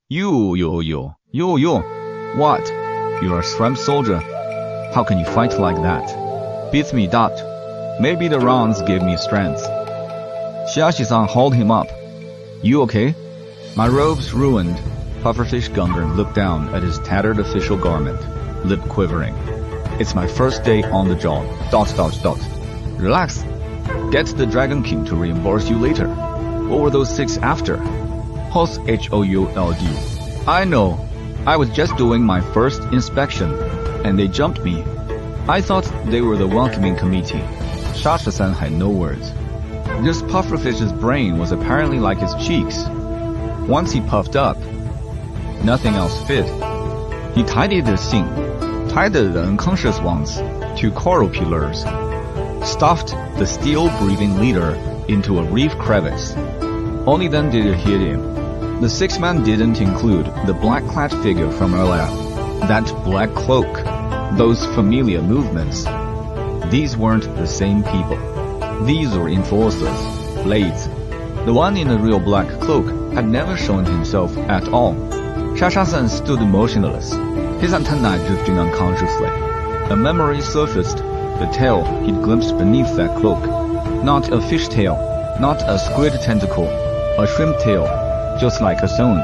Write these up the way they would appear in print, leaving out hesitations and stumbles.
You. What? You're a shrimp soldier. How can you fight like that? Beats me, dot. Maybe the rounds gave me strength. Xia Shisan hauled him up. You okay? My robe's ruined. Pufferfish Gungan looked down at his tattered official garment, lip quivering. It's my first day on the job. Dot. Relax. Get the Dragon King to reimburse you later. What were those 6 after? Host HOULD. I know. I was just doing my first inspection, and they jumped me. I thought they were the welcoming committee. Xia Shisan had no words. This pufferfish's brain was apparently like his cheeks. Once he puffed up, nothing else fit. He tidied the scene, tied the unconscious ones to coral pillars, stuffed the steel-breathing leader into a reef crevice. Only then did it hit him. The 6-man didn't include the black-clad figure from earlier, that black cloak, those familiar movements. These weren't the same people. These were enforcers, blades. The one in the real black cloak had never shown himself at all. Xia Shisan stood motionless, his antennae drifting unconsciously. A memory surfaced, the tail he'd glimpsed beneath that cloak. Not a fish tail, not a squid tentacle, a shrimp tail, just like his own.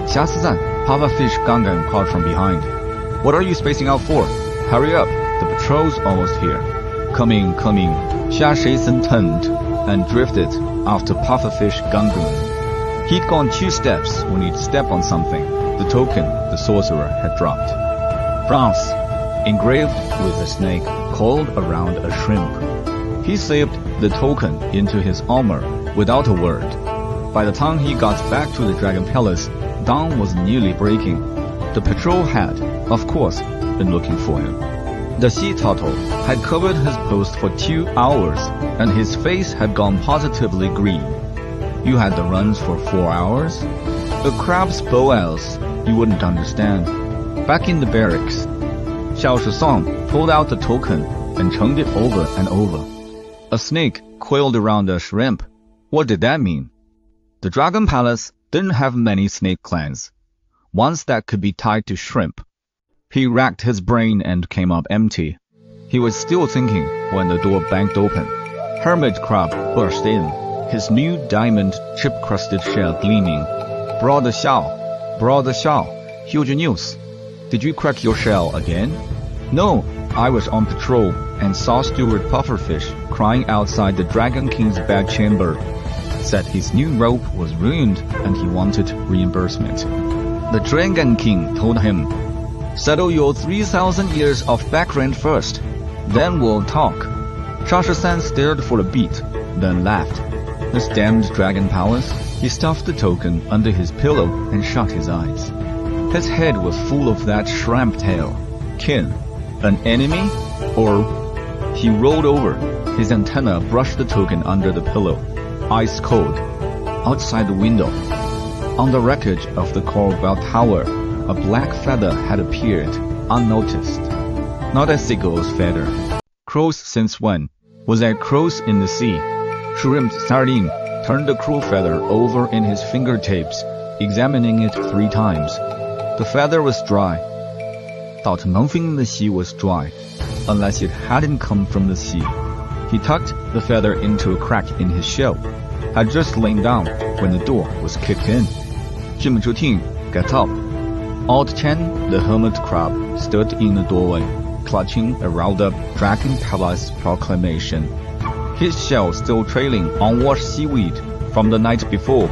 Xia Shisan, Pufferfish Gungan called from behind. What are you spacing out for? Hurry up, the patrol's almost here. Coming. Xia Shisan turned and drifted after Pufferfish Gungan. He'd gone 2 steps when he'd step on something, the token the sorcerer had dropped. France, engraved with a snake coiled around a shrimp. He slipped the token into his armor without a word. By the time he got back to the Dragon Palace, dawn was nearly breaking. The patrol had, of course, been looking for him. The sea turtle had covered his post for 2 hours, and his face had gone positively green. You had the runs for 4 hours? The crab's boils, you wouldn't understand. Back in the barracks, Xia Shisan pulled out the token and turned it over and over. A snake coiled around a shrimp. What did that mean? The Dragon Palace didn't have many snake clans, ones that could be tied to shrimp. He racked his brain and came up empty. He was still thinking when the door banged open. Hermit Crab burst in, his new diamond chip-crusted shell gleaming. Brother Xiao, huge news. Did you crack your shell again? No, I was on patrol and saw Steward Pufferfish crying outside the Dragon King's bedchamber. Said his new rope was ruined and he wanted reimbursement. The Dragon King told him, settle your 3,000 years of back rent first, then we'll talk. Xia Shisan stared for a beat, then laughed. This damned Dragon Palace. He stuffed the token under his pillow and shut his eyes. His head was full of that shrimp tail. Kin? An enemy? Or... He rolled over. His antenna brushed the token under the pillow. Ice cold. Outside the window, on the wreckage of the coral bell tower, a black feather had appeared, unnoticed. Not a seagull's feather. Crows since when? Was there crows in the sea? Shrimp Sardine turned the crow feather over in his fingertips, examining it 3 times. The feather was dry. Thought nothing in the sea was dry, unless it hadn't come from the sea. He tucked the feather into a crack in his shell. Had just lain down when the door was kicked in. Jim Chuting, get up. Old Chen, the hermit crab, stood in the doorway, clutching a rolled-up Dragon Palace proclamation. His shell still trailing unwashed seaweed from the night before.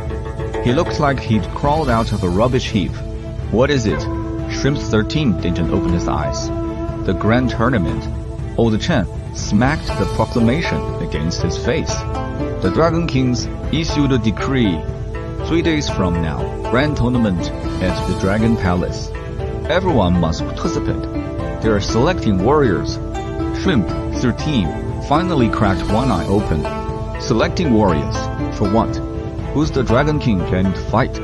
He looked like he'd crawled out of a rubbish heap. What is it? Shrimp 13 didn't open his eyes. The grand tournament. Old Chen smacked the proclamation against his face. The Dragon Kings issued a decree. 3 days from now, grand tournament at the Dragon Palace. Everyone must participate. They are selecting warriors. Shrimp 13 finally cracked one eye open. Selecting warriors. For what? Who's the Dragon King planning to fight?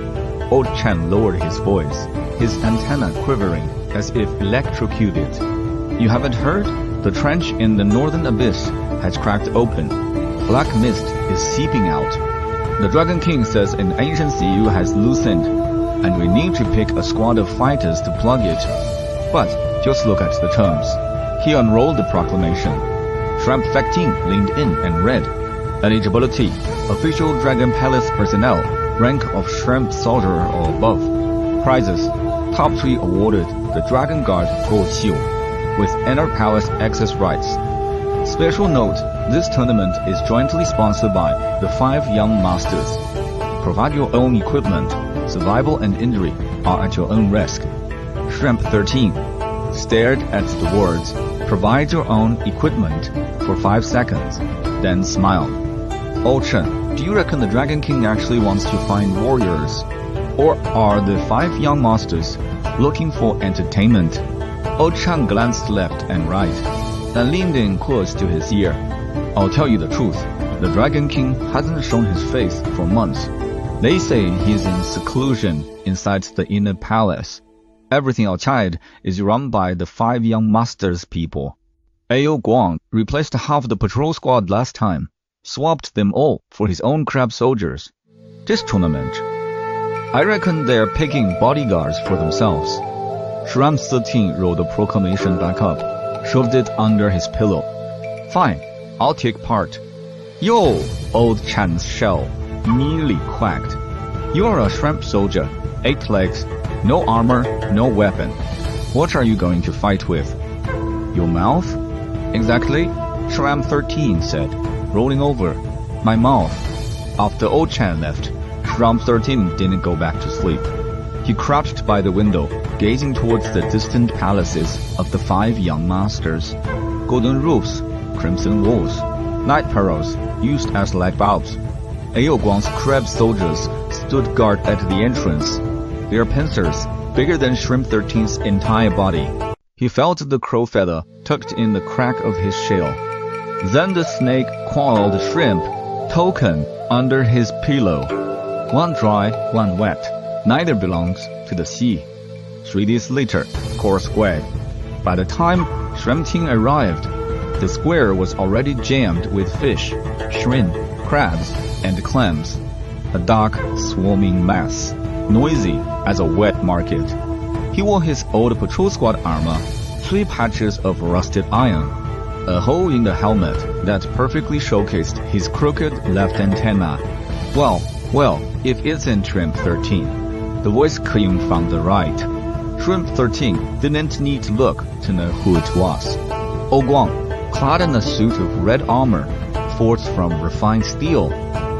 Old Chen lowered his voice, his antenna quivering as if electrocuted. You haven't heard? The trench in the northern abyss has cracked open. Black mist is seeping out. The Dragon King says an ancient sea has loosened. and we need to pick a squad of fighters to plug it. But just look at the terms. He unrolled the proclamation. Shrimp 15 leaned in and read, eligibility, official Dragon Palace personnel, rank of Shrimp Soldier or above. Prizes, top 3 awarded the Dragon Guard Gold Shield, with Inner Palace access rights. Special note, this tournament is jointly sponsored by the 5 Young Masters. Provide your own equipment. Survival and injury are at your own risk. Shrimp 13 stared at the words, provide your own equipment, for 5 seconds, then smiled. Oh Chen, do you reckon the Dragon King actually wants to find warriors? Or are the 5 young masters looking for entertainment? Oh Chen glanced left and right, then leaned in close to his ear. I'll tell you the truth, the Dragon King hasn't shown his face for months. They say he's in seclusion inside the inner palace. Everything outside is run by the 5 young masters people. Ao Guang replaced half the patrol squad last time, swapped them all for his own crab soldiers. This tournament, I reckon they're picking bodyguards for themselves. Shrimp 13 rolled the proclamation back up, shoved it under his pillow. Fine, I'll take part. Yo, old Chan's shell nearly quacked. You're a shrimp soldier, 8 legs, no armor, no weapon. What are you going to fight with? Your mouth? Exactly, Shrimp 13 said, rolling over. My mouth. After old Chan left, Shrimp 13 didn't go back to sleep. He crouched by the window, gazing towards the distant palaces of the 5 young masters. Golden roofs, crimson walls, night pearls used as light bulbs. Ao Guang's crab soldiers stood guard at the entrance, their pincers bigger than Shrimp 13's entire body. He felt the crow feather tucked in the crack of his shell. Then the snake coiled shrimp token under his pillow. One dry, one wet. Neither belongs to the sea. 3 days later, Core Square. By the time Shrimp King arrived, the square was already jammed with fish, shrimp, crabs, and clams. A dark, swarming mass, noisy as a wet market. He wore his old patrol squad armor, 3 patches of rusted iron, a hole in the helmet that perfectly showcased his crooked left antenna. Well, if it's in Shrimp 13, the voice came from the right. Shrimp 13 didn't need to look to know who it was. Oh Guang, clad in a suit of red armor, forged from refined steel,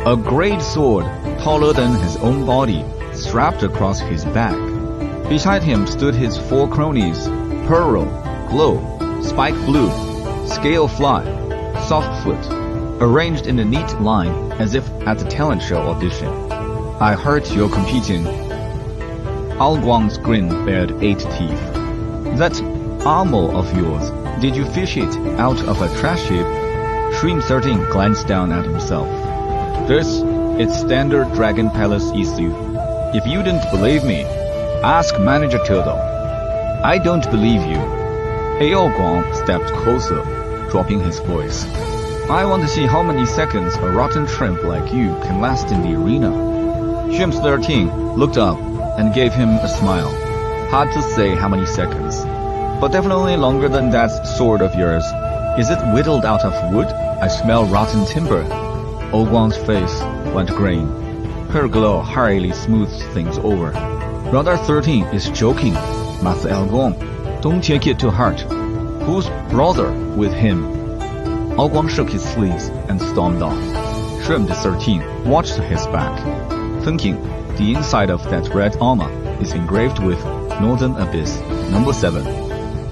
a great sword taller than his own body, strapped across his back. Beside him stood his 4 cronies, Pearl, Glow, Spike Blue, Scale Fly, Softfoot, arranged in a neat line as if at a talent show audition. I heard you're competing. Ao Guang's grin bared 8 teeth. That armor of yours, did you fish it out of a trash heap? Shrimp 13 glanced down at himself. This is standard Dragon Palace issue. If you didn't believe me, ask Manager Turtle. I don't believe you. Ao Guang stepped closer, dropping his voice. I want to see how many seconds a rotten shrimp like you can last in the arena. Shrimp 13 looked up and gave him a smile. Hard to say how many seconds, but definitely longer than that sword of yours. Is it whittled out of wood? I smell rotten timber. Ao Guang's face went green. Her glow hurriedly smoothed things over. Brother 13 is joking, Master Ao Guang. Don't take it to heart. Who's brother with him? Ao Guang shook his sleeves and stormed off. Shrimp 13 watched his back, thinking the inside of that red armor is engraved with Northern Abyss number 7,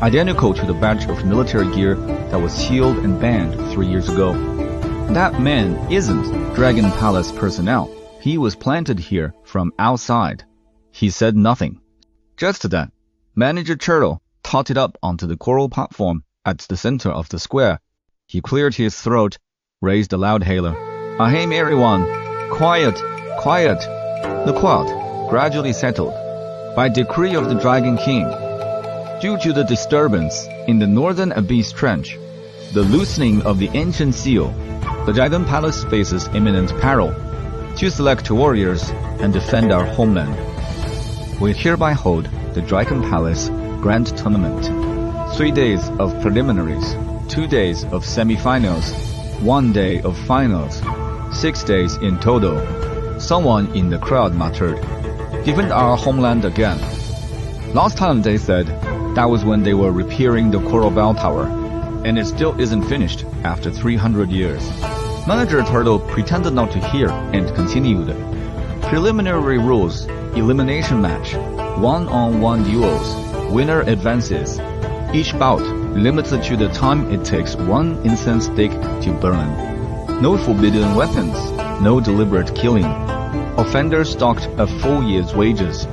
identical to the badge of military gear that was sealed and banned 3 years ago. That man isn't Dragon Palace personnel. He was planted here from outside. He said nothing. Just then, Manager Turtle totted up onto the coral platform at the center of the square. He cleared his throat, raised a loud hailer. Ahem everyone! Quiet! Quiet! The crowd gradually settled. By decree of the Dragon King, due to the disturbance in the Northern Abyss Trench, the loosening of the ancient seal, the Dragon Palace faces imminent peril. To select warriors and defend our homeland. We hereby hold the Dragon Palace Grand Tournament. 3 days of preliminaries, 2 days of semi-finals, 1 day of finals, 6 days in total. Someone in the crowd muttered, "Defend our homeland again." Last time they said that was when they were repairing the Coral Bell Tower, and it still isn't finished after 300 years. Manager Turtle pretended not to hear and continued. Preliminary rules: elimination match, one-on-one duels, winner advances. Each bout limited to the time it takes one incense stick to burn. No forbidden weapons, no deliberate killing. Offenders docked a full year's wages.